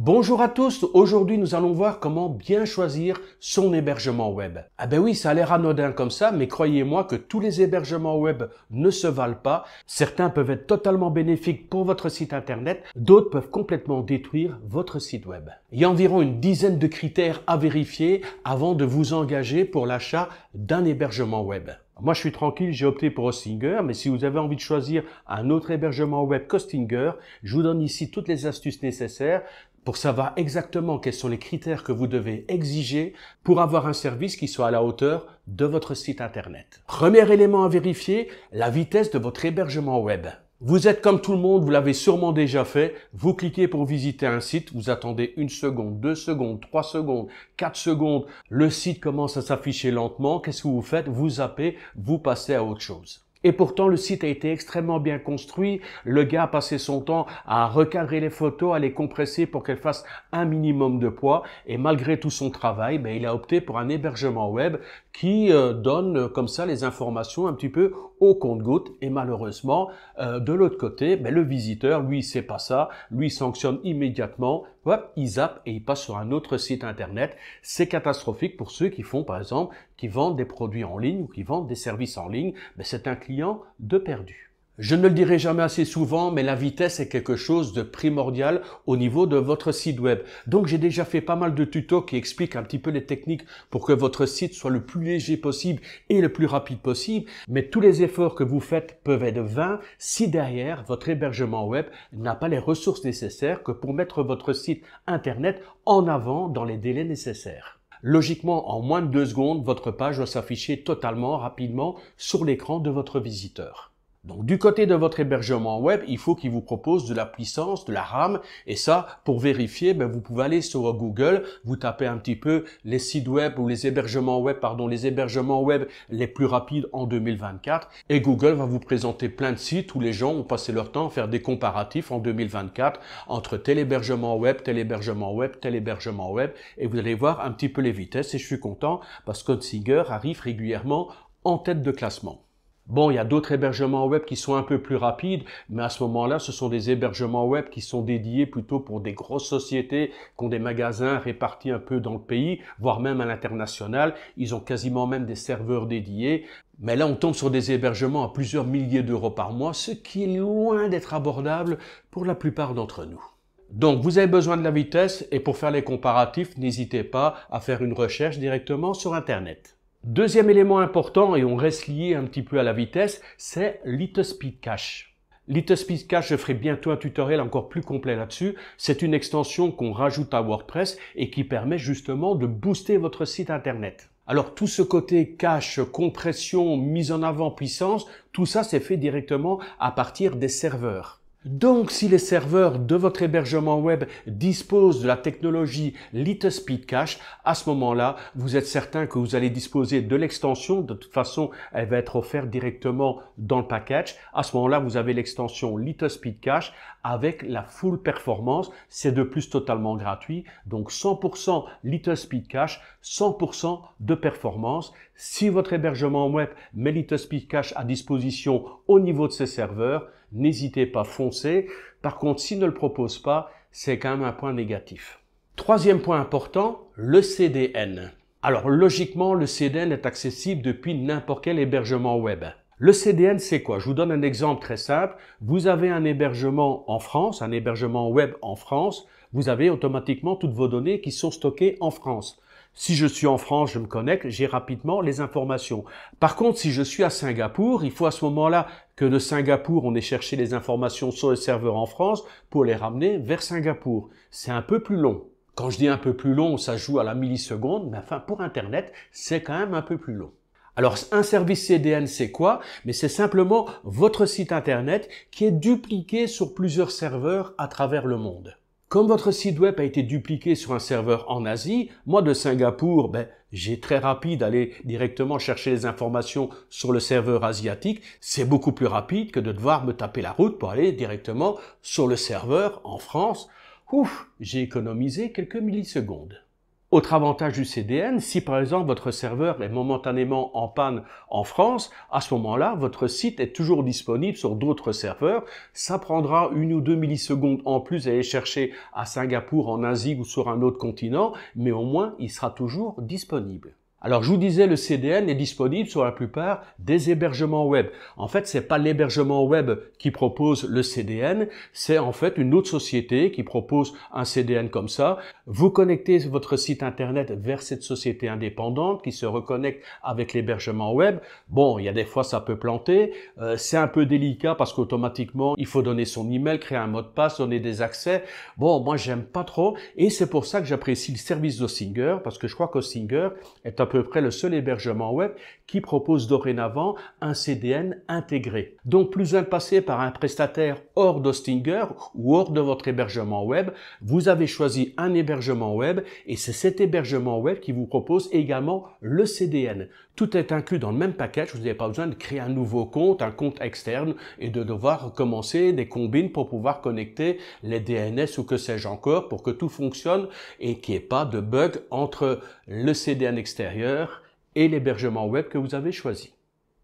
Bonjour à tous, aujourd'hui nous allons voir comment bien choisir son hébergement web. Ah ben oui, ça a l'air anodin comme ça, mais croyez-moi que tous les hébergements web ne se valent pas. Certains peuvent être totalement bénéfiques pour votre site internet, d'autres peuvent complètement détruire votre site web. Il y a environ une dizaine de critères à vérifier avant de vous engager pour l'achat d'un hébergement web. Moi, je suis tranquille, j'ai opté pour Hostinger, mais si vous avez envie de choisir un autre hébergement web qu'Hostinger, je vous donne ici toutes les astuces nécessaires pour savoir exactement quels sont les critères que vous devez exiger pour avoir un service qui soit à la hauteur de votre site internet. Premier élément à vérifier, la vitesse de votre hébergement web. Vous êtes comme tout le monde, vous l'avez sûrement déjà fait, vous cliquez pour visiter un site, vous attendez 1 seconde, 2 secondes, 3 secondes, 4 secondes, le site commence à s'afficher lentement, qu'est-ce que vous faites? Vous zappez, vous passez à autre chose. Et pourtant, le site a été extrêmement bien construit. Le gars a passé son temps à recadrer les photos, à les compresser pour qu'elles fassent un minimum de poids. Et malgré tout son travail, il a opté pour un hébergement web qui donne comme ça les informations un petit peu au compte-gouttes. Et malheureusement, de l'autre côté, le visiteur, lui, il sait pas ça. Lui, il sanctionne immédiatement. Hop, il zappe et il passe sur un autre site internet. C'est catastrophique pour ceux qui font, par exemple, qui vendent des produits en ligne ou qui vendent des services en ligne. C'est un client de perdu. Je ne le dirai jamais assez souvent, mais la vitesse est quelque chose de primordial au niveau de votre site web. Donc, j'ai déjà fait pas mal de tutos qui expliquent un petit peu les techniques pour que votre site soit le plus léger possible et le plus rapide possible. Mais tous les efforts que vous faites peuvent être vains si derrière votre hébergement web n'a pas les ressources nécessaires que pour mettre votre site internet en avant dans les délais nécessaires. Logiquement, en moins de 2 secondes, votre page doit s'afficher totalement, rapidement sur l'écran de votre visiteur. Donc, du côté de votre hébergement web, il faut qu'il vous propose de la puissance, de la RAM. Et ça, pour vérifier, vous pouvez aller sur Google, vous tapez un petit peu les sites web ou les hébergements web les plus rapides en 2024. Et Google va vous présenter plein de sites où les gens ont passé leur temps à faire des comparatifs en 2024 entre tel hébergement web, tel hébergement web, tel hébergement web. Et vous allez voir un petit peu les vitesses. Et je suis content parce que Hostinger arrive régulièrement en tête de classement. Bon, il y a d'autres hébergements web qui sont un peu plus rapides, mais à ce moment-là, ce sont des hébergements web qui sont dédiés plutôt pour des grosses sociétés qui ont des magasins répartis un peu dans le pays, voire même à l'international. Ils ont quasiment même des serveurs dédiés. Mais là, on tombe sur des hébergements à plusieurs milliers d'euros par mois, ce qui est loin d'être abordable pour la plupart d'entre nous. Donc, vous avez besoin de la vitesse et pour faire les comparatifs, n'hésitez pas à faire une recherche directement sur Internet. Deuxième élément important, et on reste lié un petit peu à la vitesse, c'est LitSpeed Cache. LitSpeed Cache, je ferai bientôt un tutoriel encore plus complet là-dessus. C'est une extension qu'on rajoute à WordPress et qui permet justement de booster votre site internet. Alors tout ce côté cache, compression, mise en avant, puissance, tout ça c'est fait directement à partir des serveurs. Donc, si les serveurs de votre hébergement web disposent de la technologie LitSpeed Cache, à ce moment-là, vous êtes certain que vous allez disposer de l'extension. De toute façon, elle va être offerte directement dans le package. À ce moment-là, vous avez l'extension LitSpeed Cache avec la full performance. C'est de plus totalement gratuit. Donc, 100% LitSpeed Cache, 100% de performance. Si votre hébergement web met LitSpeed Cache à disposition au niveau de ses serveurs, n'hésitez pas, foncez. Par contre, s'il ne le propose pas, c'est quand même un point négatif. Troisième point important, le CDN. Alors, logiquement, le CDN est accessible depuis n'importe quel hébergement web. Le CDN, c'est quoi? Je vous donne un exemple très simple. Vous avez un hébergement en France, un hébergement web en France. Vous avez automatiquement toutes vos données qui sont stockées en France. Si je suis en France, je me connecte, j'ai rapidement les informations. Par contre, si je suis à Singapour, il faut à ce moment-là que de Singapour, on ait cherché les informations sur le serveur en France pour les ramener vers Singapour. C'est un peu plus long. Quand je dis un peu plus long, ça joue à la milliseconde, mais enfin pour Internet, c'est quand même un peu plus long. Alors, un service CDN, c'est quoi? Mais c'est simplement votre site Internet qui est dupliqué sur plusieurs serveurs à travers le monde. Comme votre site web a été dupliqué sur un serveur en Asie, moi de Singapour, j'ai très rapide d'aller directement chercher les informations sur le serveur asiatique. C'est beaucoup plus rapide que de devoir me taper la route pour aller directement sur le serveur en France. Ouf, j'ai économisé quelques millisecondes. Autre avantage du CDN, si par exemple votre serveur est momentanément en panne en France, à ce moment-là, votre site est toujours disponible sur d'autres serveurs. Ça prendra 1 ou 2 millisecondes en plus à aller chercher à Singapour, en Asie ou sur un autre continent, mais au moins il sera toujours disponible. Alors, je vous disais, le CDN est disponible sur la plupart des hébergements web. En fait, c'est pas l'hébergement web qui propose le CDN, c'est en fait une autre société qui propose un CDN comme ça. Vous connectez votre site internet vers cette société indépendante qui se reconnecte avec l'hébergement web. Bon, il y a des fois ça peut planter, c'est un peu délicat parce qu'automatiquement, il faut donner son email, créer un mot de passe, donner des accès. Bon, moi, j'aime pas trop et c'est pour ça que j'apprécie le service d'Hostinger parce que je crois qu'Hostinger est à peu près le seul hébergement web qui propose dorénavant un CDN intégré. Donc, plus besoin de passer par un prestataire hors d'Hostinger ou hors de votre hébergement web. Vous avez choisi un hébergement web et c'est cet hébergement web qui vous propose également le CDN. Tout est inclus dans le même package. Vous n'avez pas besoin de créer un nouveau compte, un compte externe et de devoir recommencer des combines pour pouvoir connecter les DNS ou que sais-je encore pour que tout fonctionne et qu'il n'y ait pas de bug entre le CDN extérieur et l'hébergement web que vous avez choisi.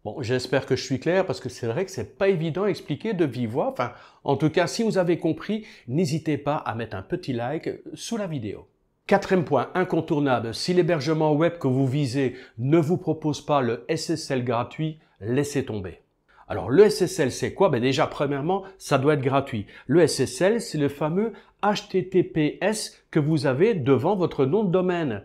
Bon, j'espère que je suis clair parce que c'est vrai que c'est pas évident à expliquer de vive voix. Enfin, en tout cas, si vous avez compris, n'hésitez pas à mettre un petit like sous la vidéo. Quatrième point incontournable, si l'hébergement web que vous visez ne vous propose pas le SSL gratuit, laissez tomber. Alors le SSL c'est quoi? Déjà premièrement, ça doit être gratuit. Le SSL c'est le fameux HTTPS que vous avez devant votre nom de domaine.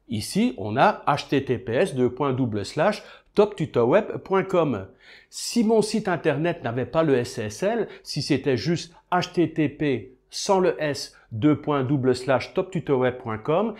Ici, on a https://toptutoweb.com. Si mon site internet n'avait pas le SSL, si c'était juste http sans le S //toptutoweb.com,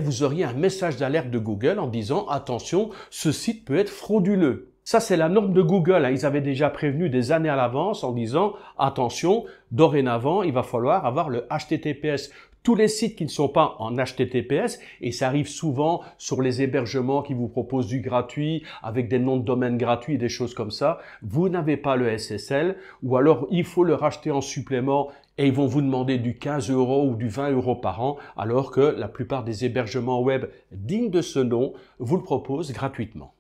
vous auriez un message d'alerte de Google en disant attention, ce site peut être frauduleux. Ça, c'est la norme de Google. Ils avaient déjà prévenu des années à l'avance en disant attention, dorénavant, il va falloir avoir le HTTPS. Tous les sites qui ne sont pas en HTTPS, et ça arrive souvent sur les hébergements qui vous proposent du gratuit, avec des noms de domaine gratuits et des choses comme ça, vous n'avez pas le SSL, ou alors il faut le racheter en supplément et ils vont vous demander du 15 € ou du 20 € par an, alors que la plupart des hébergements web dignes de ce nom vous le proposent gratuitement.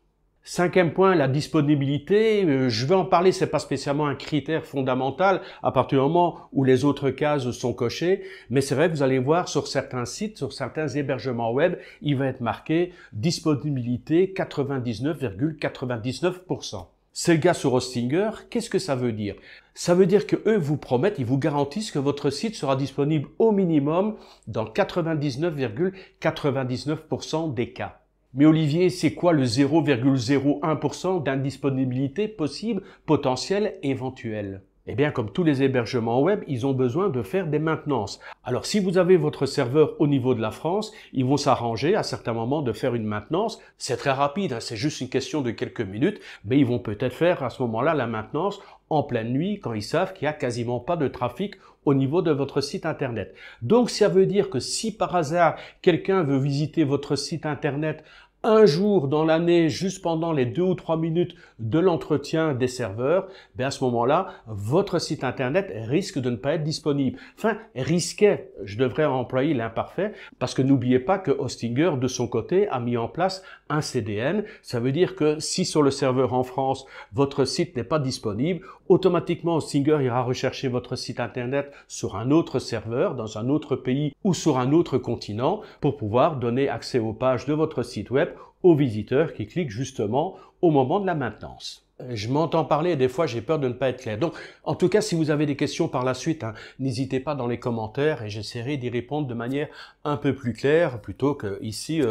Cinquième point, la disponibilité. Je vais en parler, c'est pas spécialement un critère fondamental à partir du moment où les autres cases sont cochées. Mais c'est vrai que vous allez voir sur certains sites, sur certains hébergements web, il va être marqué disponibilité 99,99%. C'est le cas sur Hostinger. Qu'est-ce que ça veut dire? Ça veut dire que eux vous promettent, ils vous garantissent que votre site sera disponible au minimum dans 99,99% des cas. Mais Olivier, c'est quoi le 0,01% d'indisponibilité possible, potentielle, éventuelle? Eh bien, comme tous les hébergements web, ils ont besoin de faire des maintenances. Alors, si vous avez votre serveur au niveau de la France, ils vont s'arranger à certains moments de faire une maintenance. C'est très rapide, c'est juste une question de quelques minutes, mais ils vont peut-être faire à ce moment-là la maintenance en pleine nuit quand ils savent qu'il n'y a quasiment pas de trafic au niveau de votre site internet. Donc, ça veut dire que si par hasard, quelqu'un veut visiter votre site internet un jour dans l'année, juste pendant les 2 ou 3 minutes de l'entretien des serveurs, à ce moment-là, votre site internet risque de ne pas être disponible. Enfin, risquait, je devrais employer l'imparfait, parce que n'oubliez pas que Hostinger, de son côté, a mis en place un CDN. Ça veut dire que si sur le serveur en France, votre site n'est pas disponible, automatiquement Hostinger ira rechercher votre site internet sur un autre serveur, dans un autre pays ou sur un autre continent, pour pouvoir donner accès aux pages de votre site web aux visiteurs qui cliquent justement au moment de la maintenance. Je m'entends parler et des fois j'ai peur de ne pas être clair. Donc, en tout cas, si vous avez des questions par la suite, n'hésitez pas dans les commentaires et j'essaierai d'y répondre de manière un peu plus claire plutôt que ici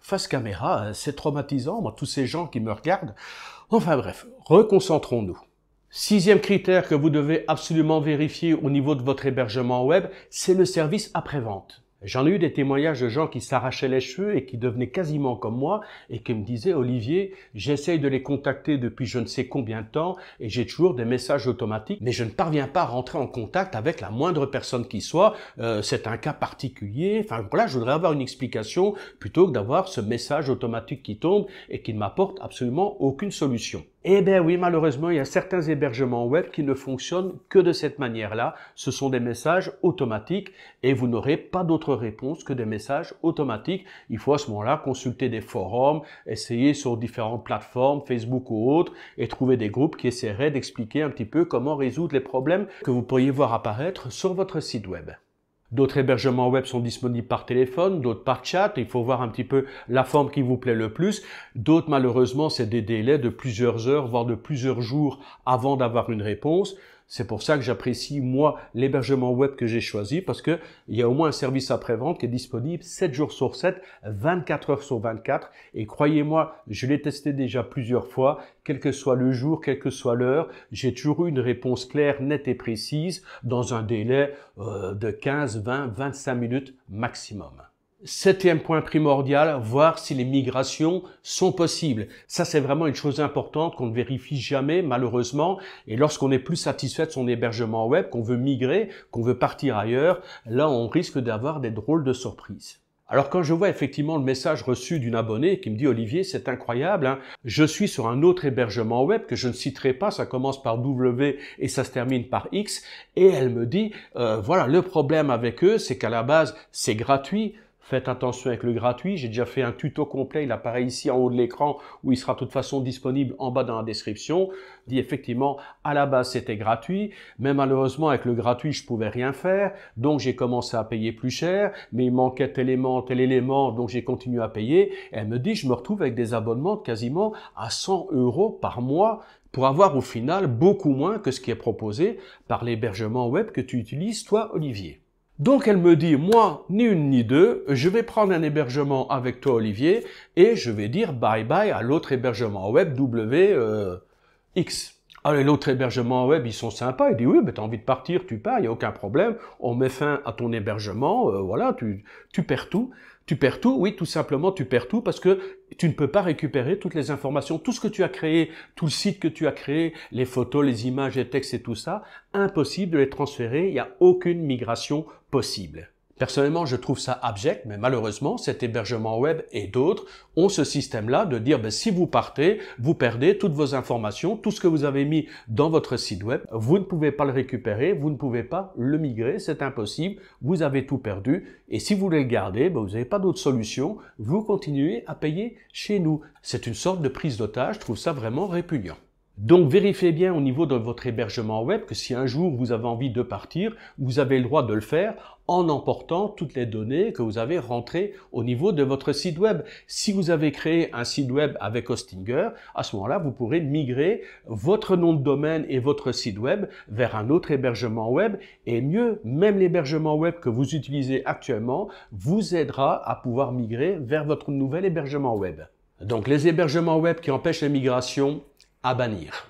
face caméra. C'est traumatisant, moi, tous ces gens qui me regardent. Enfin bref, reconcentrons-nous. Sixième critère que vous devez absolument vérifier au niveau de votre hébergement web, c'est le service après-vente. J'en ai eu des témoignages de gens qui s'arrachaient les cheveux et qui devenaient quasiment comme moi et qui me disaient « Olivier, j'essaye de les contacter depuis je ne sais combien de temps et j'ai toujours des messages automatiques, mais je ne parviens pas à rentrer en contact avec la moindre personne qui soit. C'est un cas particulier. » Enfin voilà, je voudrais avoir une explication plutôt que d'avoir ce message automatique qui tombe et qui ne m'apporte absolument aucune solution. Eh bien oui, malheureusement, il y a certains hébergements web qui ne fonctionnent que de cette manière-là. Ce sont des messages automatiques et vous n'aurez pas d'autre réponse que des messages automatiques. Il faut à ce moment-là consulter des forums, essayer sur différentes plateformes, Facebook ou autres, et trouver des groupes qui essaieraient d'expliquer un petit peu comment résoudre les problèmes que vous pourriez voir apparaître sur votre site web. D'autres hébergements web sont disponibles par téléphone, d'autres par chat. Il faut voir un petit peu la forme qui vous plaît le plus. D'autres, malheureusement, c'est des délais de plusieurs heures, voire de plusieurs jours avant d'avoir une réponse. C'est pour ça que j'apprécie, moi, l'hébergement web que j'ai choisi parce que il y a au moins un service après-vente qui est disponible 7 jours sur 7, 24 heures sur 24. Et croyez-moi, je l'ai testé déjà plusieurs fois. Quel que soit le jour, quelle que soit l'heure, j'ai toujours eu une réponse claire, nette et précise dans un délai de 15, 20, 25 minutes maximum. Septième point primordial, voir si les migrations sont possibles. Ça, c'est vraiment une chose importante qu'on ne vérifie jamais, malheureusement. Et lorsqu'on n'est plus satisfait de son hébergement web, qu'on veut migrer, qu'on veut partir ailleurs, là, on risque d'avoir des drôles de surprises. Alors quand je vois effectivement le message reçu d'une abonnée qui me dit « Olivier, c'est incroyable, hein, je suis sur un autre hébergement web que je ne citerai pas, ça commence par W et ça se termine par X » et elle me dit voilà, le problème avec eux, c'est qu'à la base, c'est gratuit. Faites attention avec le gratuit, j'ai déjà fait un tuto complet, il apparaît ici en haut de l'écran où il sera de toute façon disponible en bas dans la description. Il dit effectivement, à la base c'était gratuit, mais malheureusement avec le gratuit je pouvais rien faire, donc j'ai commencé à payer plus cher, mais il manquait tel élément, donc j'ai continué à payer. Et elle me dit, je me retrouve avec des abonnements de quasiment à 100 € par mois, pour avoir au final beaucoup moins que ce qui est proposé par l'hébergement web que tu utilises toi, Olivier. Donc elle me dit, moi, ni une ni deux, je vais prendre un hébergement avec toi Olivier et je vais dire bye bye à l'autre hébergement web WX. Alors l'autre hébergement web, ils sont sympas, ils disent oui, ben, tu as envie de partir, tu pars, il n'y a aucun problème, on met fin à ton hébergement, voilà, tu perds tout. Tu perds tout, oui, tout simplement, tu perds tout parce que tu ne peux pas récupérer toutes les informations, tout ce que tu as créé, tout le site que tu as créé, les photos, les images, les textes et tout ça, impossible de les transférer, il n'y a aucune migration possible. Personnellement, je trouve ça abject, mais malheureusement, cet hébergement web et d'autres ont ce système-là de dire, ben, si vous partez, vous perdez toutes vos informations, tout ce que vous avez mis dans votre site web, vous ne pouvez pas le récupérer, vous ne pouvez pas le migrer, c'est impossible, vous avez tout perdu, et si vous voulez le garder, ben, vous n'avez pas d'autre solution, vous continuez à payer chez nous. C'est une sorte de prise d'otage, je trouve ça vraiment répugnant. Donc vérifiez bien au niveau de votre hébergement web que si un jour vous avez envie de partir, vous avez le droit de le faire en emportant toutes les données que vous avez rentrées au niveau de votre site web. Si vous avez créé un site web avec Hostinger, à ce moment-là, vous pourrez migrer votre nom de domaine et votre site web vers un autre hébergement web et mieux, même l'hébergement web que vous utilisez actuellement vous aidera à pouvoir migrer vers votre nouvel hébergement web. Donc les hébergements web qui empêchent la migration, à bannir.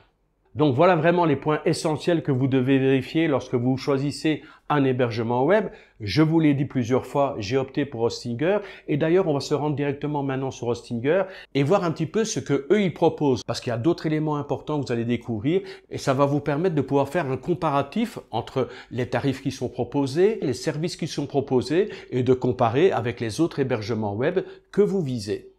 Donc voilà vraiment les points essentiels que vous devez vérifier lorsque vous choisissez un hébergement web. Je vous l'ai dit plusieurs fois, j'ai opté pour Hostinger et d'ailleurs on va se rendre directement maintenant sur Hostinger et voir un petit peu ce que eux ils proposent parce qu'il y a d'autres éléments importants que vous allez découvrir et ça va vous permettre de pouvoir faire un comparatif entre les tarifs qui sont proposés, les services qui sont proposés et de comparer avec les autres hébergements web que vous visez.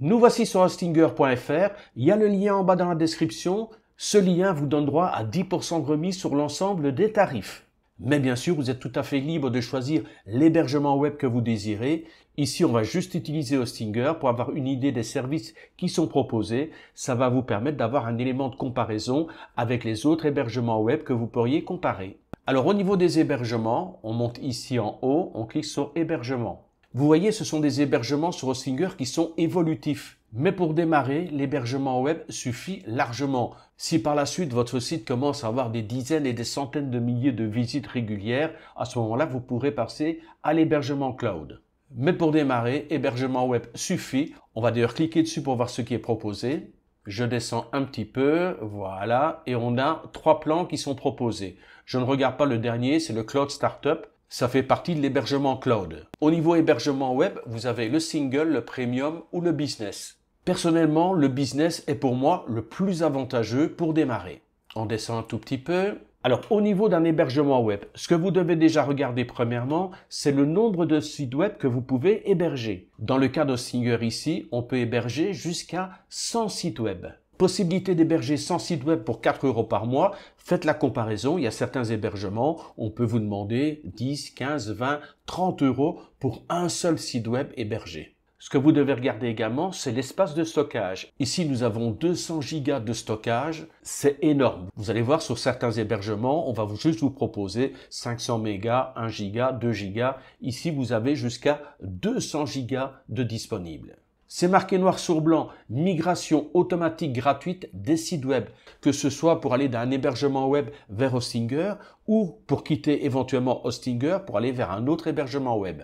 Nous voici sur hostinger.fr, il y a le lien en bas dans la description. Ce lien vous donne droit à 10% de remise sur l'ensemble des tarifs. Mais bien sûr, vous êtes tout à fait libre de choisir l'hébergement web que vous désirez. Ici, on va juste utiliser Hostinger pour avoir une idée des services qui sont proposés. Ça va vous permettre d'avoir un élément de comparaison avec les autres hébergements web que vous pourriez comparer. Alors au niveau des hébergements, on monte ici en haut, on clique sur hébergement. Vous voyez, ce sont des hébergements sur Hostinger qui sont évolutifs. Mais pour démarrer, l'hébergement web suffit largement. Si par la suite, votre site commence à avoir des dizaines et des centaines de milliers de visites régulières, à ce moment-là, vous pourrez passer à l'hébergement cloud. Mais pour démarrer, hébergement web suffit. On va d'ailleurs cliquer dessus pour voir ce qui est proposé. Je descends un petit peu, voilà, et on a 3 plans qui sont proposés. Je ne regarde pas le dernier, c'est le Cloud Startup. Ça fait partie de l'hébergement cloud. Au niveau hébergement web, vous avez le single, le premium ou le business. Personnellement, le business est pour moi le plus avantageux pour démarrer. On descend un tout petit peu. Alors, au niveau d'un hébergement web, ce que vous devez déjà regarder premièrement, c'est le nombre de sites web que vous pouvez héberger. Dans le cas d'Hostinger ici, on peut héberger jusqu'à 100 sites web. Possibilité d'héberger 100 sites web pour 4 € par mois. Faites la comparaison. Il y a certains hébergements, on peut vous demander 10, 15, 20, 30 € pour un seul site web hébergé. Ce que vous devez regarder également, c'est l'espace de stockage. Ici, nous avons 200 gigas de stockage. C'est énorme. Vous allez voir, sur certains hébergements, on va juste vous proposer 500 mégas, 1 giga, 2 gigas. Ici, vous avez jusqu'à 200 gigas de disponibles. C'est marqué noir sur blanc, migration automatique gratuite des sites web, que ce soit pour aller d'un hébergement web vers Hostinger ou pour quitter éventuellement Hostinger pour aller vers un autre hébergement web.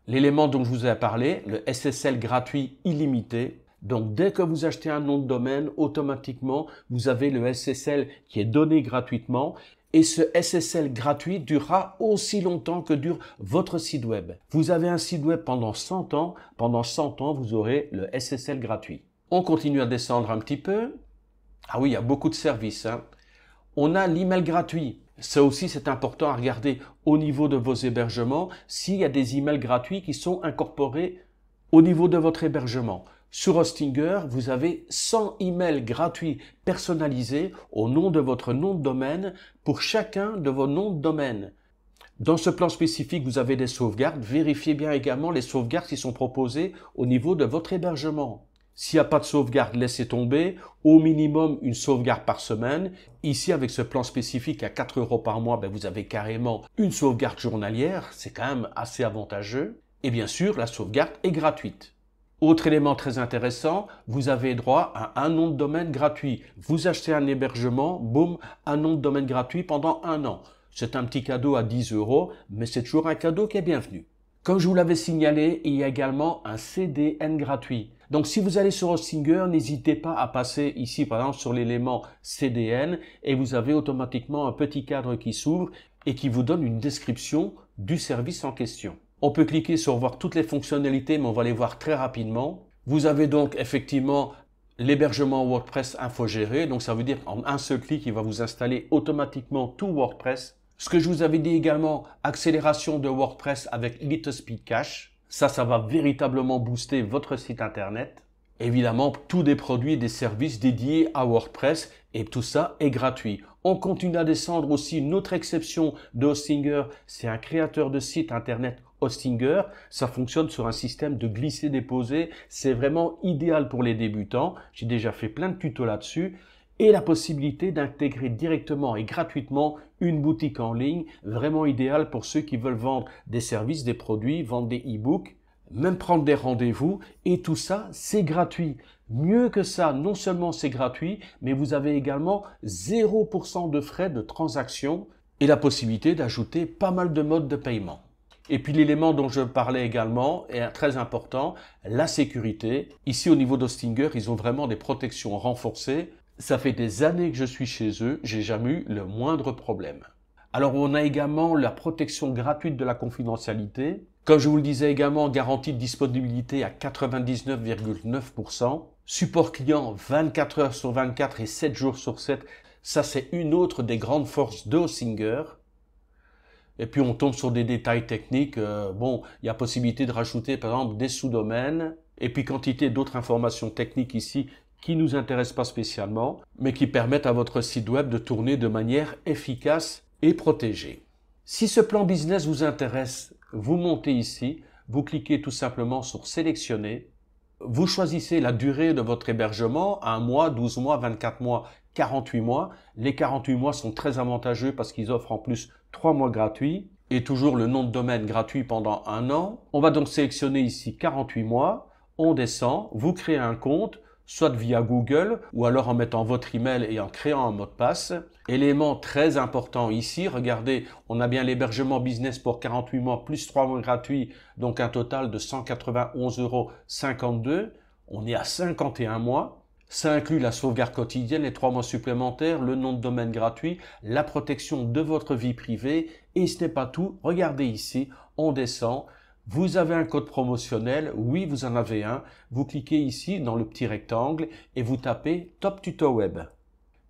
L'élément dont je vous ai parlé, le SSL gratuit illimité. Donc dès que vous achetez un nom de domaine, automatiquement vous avez le SSL qui est donné gratuitement. Et ce SSL gratuit durera aussi longtemps que dure votre site web. Vous avez un site web pendant 100 ans, pendant 100 ans, vous aurez le SSL gratuit. On continue à descendre un petit peu. Ah oui, il y a beaucoup de services. On a l'email gratuit. Ça aussi, c'est important à regarder au niveau de vos hébergements, s'il y a des emails gratuits qui sont incorporés au niveau de votre hébergement. Sur Hostinger, vous avez 100 emails gratuits personnalisés au nom de votre nom de domaine pour chacun de vos noms de domaine. Dans ce plan spécifique, vous avez des sauvegardes. Vérifiez bien également les sauvegardes qui sont proposées au niveau de votre hébergement. S'il n'y a pas de sauvegarde, laissez tomber. Au minimum, une sauvegarde par semaine. Ici, avec ce plan spécifique à 4 € par mois, vous avez carrément une sauvegarde journalière. C'est quand même assez avantageux. Et bien sûr, la sauvegarde est gratuite. Autre élément très intéressant, vous avez droit à un nom de domaine gratuit. Vous achetez un hébergement, boum, un nom de domaine gratuit pendant 1 an. C'est un petit cadeau à 10 €, mais c'est toujours un cadeau qui est bienvenu. Comme je vous l'avais signalé, il y a également un CDN gratuit. Donc si vous allez sur Hostinger, n'hésitez pas à passer ici par exemple sur l'élément CDN et vous avez automatiquement un petit cadre qui s'ouvre et qui vous donne une description du service en question. On peut cliquer sur voir toutes les fonctionnalités, mais on va les voir très rapidement. Vous avez donc effectivement l'hébergement WordPress infogéré. Donc ça veut dire en un seul clic, il va vous installer automatiquement tout WordPress. Ce que je vous avais dit également, accélération de WordPress avec LitteSpeed Cache. Ça va véritablement booster votre site internet. Évidemment, tous des produits et des services dédiés à WordPress et tout ça est gratuit. On continue à descendre aussi une autre exception de Hostinger, c'est un créateur de site internet Hostinger. Ça fonctionne sur un système de glisser-déposer. C'est vraiment idéal pour les débutants. J'ai déjà fait plein de tutos là-dessus. Et la possibilité d'intégrer directement et gratuitement une boutique en ligne, vraiment idéal pour ceux qui veulent vendre des services, des produits, vendre des e-books, même prendre des rendez-vous, et tout ça, c'est gratuit. Mieux que ça, non seulement c'est gratuit, mais vous avez également 0% de frais de transaction et la possibilité d'ajouter pas mal de modes de paiement. Et puis l'élément dont je parlais également est très important, la sécurité. Ici au niveau d'Hostinger, ils ont vraiment des protections renforcées. Ça fait des années que je suis chez eux, j'ai jamais eu le moindre problème. Alors on a également la protection gratuite de la confidentialité. Comme je vous le disais également, garantie de disponibilité à 99,9%. Support client 24 heures sur 24 et 7 jours sur 7. Ça c'est une autre des grandes forces de Hostinger. Et puis on tombe sur des détails techniques. Il y a possibilité de rajouter par exemple des sous-domaines. Et puis quantité d'autres informations techniques ici qui ne nous intéressent pas spécialement, mais qui permettent à votre site web de tourner de manière efficace et protégée. Si ce plan business vous intéresse, vous montez ici, vous cliquez tout simplement sur sélectionner, vous choisissez la durée de votre hébergement, 1 mois, 12 mois, 24 mois, 48 mois. Les 48 mois sont très avantageux parce qu'ils offrent en plus 3 mois gratuits et toujours le nom de domaine gratuit pendant 1 an. On va donc sélectionner ici 48 mois, on descend, vous créez un compte, soit via Google ou alors en mettant votre email et en créant un mot de passe. Élément très important ici, regardez, on a bien l'hébergement business pour 48 mois plus 3 mois gratuits, donc un total de 191,52 €. On est à 51 mois. Ça inclut la sauvegarde quotidienne, les 3 mois supplémentaires, le nom de domaine gratuit, la protection de votre vie privée. Et ce n'est pas tout, regardez ici, on descend. Vous avez un code promotionnel, oui vous en avez un, vous cliquez ici dans le petit rectangle et vous tapez Top Tuto Web.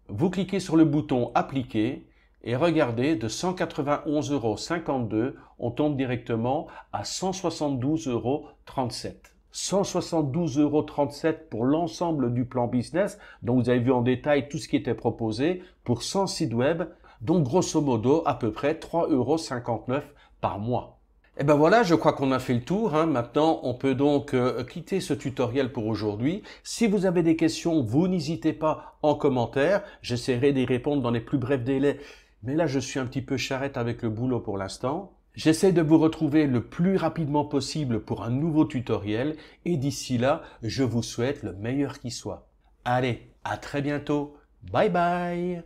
Vous cliquez sur le bouton Appliquer et regardez, de 191,52 €, on tombe directement à 172,37 €. 172,37 € pour l'ensemble du plan business. Donc vous avez vu en détail tout ce qui était proposé pour 100 sites web. Donc grosso modo à peu près 3,59 € par mois. Et ben voilà, je crois qu'on a fait le tour. Maintenant, on peut donc quitter ce tutoriel pour aujourd'hui. Si vous avez des questions, vous n'hésitez pas en commentaire. J'essaierai d'y répondre dans les plus brefs délais. Mais là, je suis un petit peu charrette avec le boulot pour l'instant. J'essaie de vous retrouver le plus rapidement possible pour un nouveau tutoriel. Et d'ici là, je vous souhaite le meilleur qui soit. Allez, à très bientôt. Bye bye.